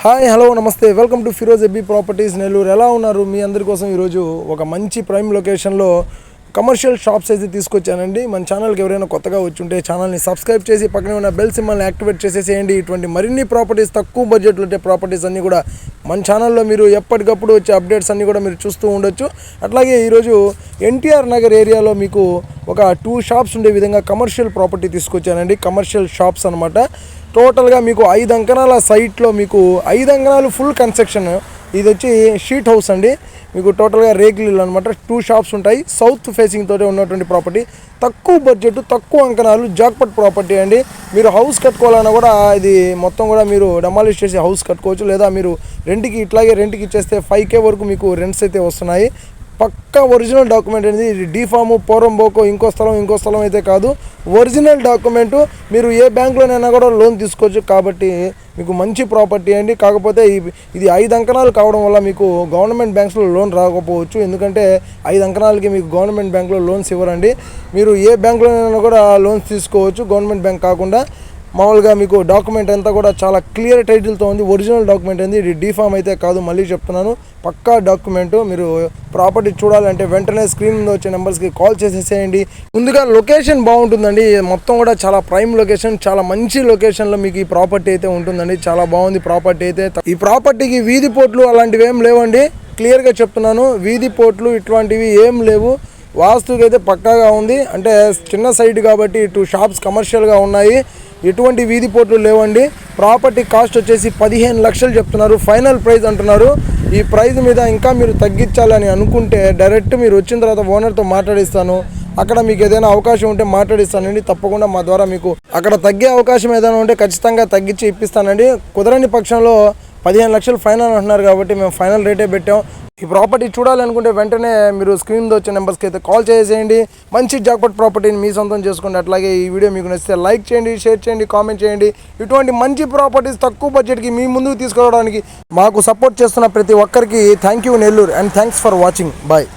Hi hello నమస్తే welcome to Firoz ఎబ్బీ properties Nellore. ఎలా ఉన్నారు? మీ అందరి కోసం ఈరోజు ఒక మంచి ప్రైమ్ లొకేషన్లో కమర్షియల్ షాప్స్ అయితే తీసుకొచ్చానండి. మన ఛానల్కి ఎవరైనా కొత్తగా వచ్చుంటే ఛానల్ని సబ్స్క్రైబ్ చేసి పక్కనే ఉన్న బెల్ సింబల్ని యాక్టివేట్ చేసేసేయండి. ఇటువంటి మరిన్ని ప్రాపర్టీస్ తక్కువ బడ్జెట్లో ఉంటే ప్రాపర్టీస్ అన్నీ కూడా మన ఛానల్లో మీరు ఎప్పటికప్పుడు వచ్చే అప్డేట్స్ అన్నీ కూడా మీరు చూస్తూ ఉండొచ్చు. అట్లాగే ఈరోజు ఎన్టీఆర్ నగర్ ఏరియాలో మీకు ఒక 2 షాప్స్ ఉండే విధంగా కమర్షియల్ ప్రాపర్టీ తీసుకొచ్చానండి. కమర్షియల్ షాప్స్ అనమాట. టోటల్గా మీకు 5 అంకణాల సైట్లో మీకు 5 అంకణాలు ఫుల్ కన్స్ట్రక్షన్. ఇది వచ్చి షీట్ హౌస్ అండి. మీకు టోటల్గా రేకులు అనమాట. 2 షాప్స్ ఉంటాయి. సౌత్ ఫేసింగ్ తోటే ఉన్నటువంటి ప్రాపర్టీ, తక్కువ బడ్జెట్, తక్కువ అంకణాలు, జాక్పట్ ప్రాపర్టీ అండి. మీరు హౌస్ కట్టుకోవాలన్నా కూడా ఇది మొత్తం కూడా మీరు డెమాలిష్ చేసి హౌస్ కట్టుకోవచ్చు. లేదా మీరు రెంట్కి ఇట్లాగే రెంట్కి ఇచ్చేస్తే 5K వరకు మీకు రెంట్స్ అయితే వస్తున్నాయి. పక్కా ఒరిజినల్ డాక్యుమెంట్ అనేది. ఇది డీఫాము, పోరంబోకో, ఇంకో స్థలం అయితే కాదు. Original document. మీరు ఏ బ్యాంకులోనైనా కూడా లోన్ తీసుకోవచ్చు. కాబట్టి మీకు మంచి ప్రాపర్టీ అండి. కాకపోతే ఇది 5 అంకణాలు కావడం వల్ల మీకు గవర్నమెంట్ బ్యాంక్స్లో లోన్ రాకపోవచ్చు. ఎందుకంటే 5 అంకణాలకి మీకు గవర్నమెంట్ బ్యాంక్లో లోన్స్ ఇవ్వరండి. మీరు ఏ బ్యాంకులోనైనా కూడా లోన్స్ తీసుకోవచ్చు, గవర్నమెంట్ బ్యాంక్ కాకుండా. మామూలుగా మీకు డాక్యుమెంట్ అంతా కూడా చాలా క్లియర్ టైటిల్తో ఉంది. ఒరిజినల్ డాక్యుమెంట్ ఉంది. ఇది డీఫామ్ అయితే కాదు, మళ్ళీ చెప్తున్నాను. పక్కా డాక్యుమెంటు. మీరు ప్రాపర్టీ చూడాలంటే వెంటనే స్క్రీన్ మీద వచ్చే నెంబర్స్కి కాల్ చేసేసేయండి. ముందుగా లొకేషన్ బాగుంటుందండి. మొత్తం కూడా చాలా ప్రైమ్ లొకేషన్, చాలా మంచి లొకేషన్లో మీకు ఈ ప్రాపర్టీ అయితే ఉంటుందండి. చాలా బాగుంది ప్రాపర్టీ అయితే. ఈ ప్రాపర్టీకి వీధి పోట్లు అలాంటివి ఏం లేవండి. క్లియర్గా చెప్తున్నాను, వీధి పోట్లు ఇటువంటివి ఏం లేవు. వాస్తుకి అయితే పక్కాగా ఉంది. అంటే చిన్న సైట్ కాబట్టి 2 షాప్స్ కమర్షియల్గా ఉన్నాయి. ఎటువంటి వీధి పోట్లు లేవండి. ప్రాపర్టీ కాస్ట్ వచ్చేసి 15 లక్షలు చెప్తున్నారు. ఫైనల్ ప్రైస్ అంటున్నారు. ఈ ప్రైస్ మీద ఇంకా మీరు తగ్గించాలని అనుకుంటే డైరెక్ట్ మీరు వచ్చిన తర్వాత ఓనర్తో మాట్లాడిస్తాను. అక్కడ మీకు ఏదైనా అవకాశం ఉంటే మాట్లాడిస్తానండి. తప్పకుండా మా ద్వారా మీకు అక్కడ తగ్గే అవకాశం ఏదైనా ఉంటే ఖచ్చితంగా తగ్గించి ఇప్పిస్తానండి. కుదరని పక్షంలో 15 లక్షలు ఫైనల్ అంటున్నారు కాబట్టి మేము ఫైనల్ రేటే పెట్టాం. ఈ ప్రాపర్టీ చూడాలనుకుంటే వెంటనే మీరు స్క్రీన్ మీద వచ్చే నెంబర్స్కి అయితే కాల్ చేసేయండి. మంచి జాక్పాట్ ప్రాపర్టీని మీ సొంతం చేసుకోండి. అట్లాగే ఈ వీడియో మీకు నచ్చితే లైక్ చేయండి, షేర్ చేయండి, కామెంట్ చేయండి. ఇటువంటి మంచి ప్రాపర్టీస్ తక్కువ బడ్జెట్కి మీ ముందుకు తీసుకురావడానికి మాకు సపోర్ట్ చేస్తున్న ప్రతి ఒక్కరికి thank you Nellore. And thanks for watching. Bye.